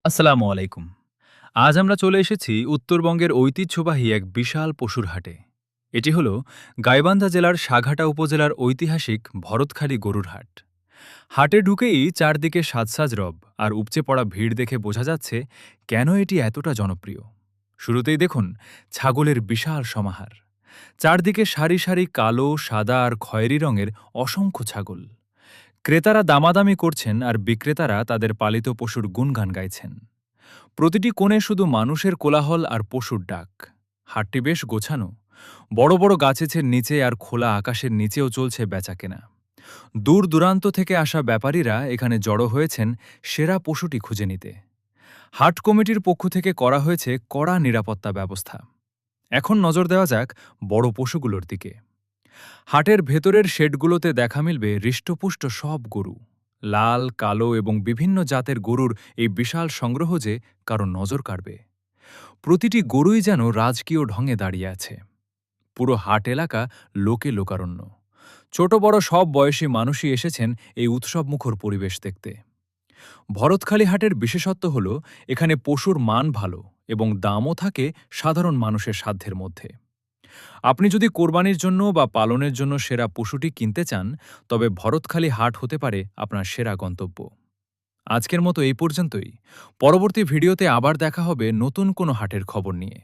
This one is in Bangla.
আসসালামু আলাইকুম। আজ আমরা চলে এসেছি উত্তরবঙ্গের ঐতিহ্যবাহী এক বিশাল পশুর হাটে। এটি হল গাইবান্ধা জেলার সাঘাটা উপজেলার ঐতিহাসিক ভরতখালী গরুর হাট। হাটে ঢুকেই চারদিকে সাজ সাজ রব আর উপচে পড়া ভিড় দেখে বোঝা যাচ্ছে কেন এটি এতটা জনপ্রিয়। শুরুতেই দেখুন ছাগলের বিশাল সমাহার। চারদিকে সারি সারি কালো, সাদা আর খয়েরি রঙের অসংখ্য ছাগল। ক্রেতারা দামাদামি করছেন আর বিক্রেতারা তাদের পালিত পশুর গুণগান গাইছেন। প্রতিটি কোণে শুধু মানুষের কোলাহল আর পশুর ডাক। হাটটি বেশ গোছানো। বড় বড় গাছের নিচে আর খোলা আকাশের নিচেও চলছে বেচাকেনা। দূর দূরান্ত থেকে আসা ব্যাপারীরা এখানে জড়ো হয়েছেন সেরা পশুটি খুঁজে নিতে। হাট কমিটির পক্ষ থেকে করা হয়েছে কড়া নিরাপত্তা ব্যবস্থা। এখন নজর দেওয়া যাক বড় পশুগুলোর দিকে। হাটের ভেতরের শেডগুলোতে দেখা মিলবে হৃষ্টপুষ্ট সব গরু। লাল, কালো এবং বিভিন্ন জাতের গরুর এই বিশাল সংগ্রহ যে কারো নজর কাড়বে। প্রতিটি গরুই যেন রাজকীয় ঢঙে দাঁড়িয়ে আছে। পুরো হাট এলাকা লোকে লোকারণ্য। ছোট বড় সব বয়সী মানুষই এসেছেন এই উৎসবমুখর পরিবেশ দেখতে। ভরতখালী হাটের বিশেষত্ব হল এখানে পশুর মান ভালো এবং দামও থাকে সাধারণ মানুষের সাধ্যের মধ্যে। আপনি যদি কোরবানির জন্য বা পালনের জন্য সেরা পশুটি কিনতে চান, তবে ভরতখালী হাট হতে পারে আপনার সেরা গন্তব্য। আজকের মতো এই পর্যন্তই। পরবর্তী ভিডিওতে আবার দেখা হবে নতুন কোনো হাটের খবর নিয়ে।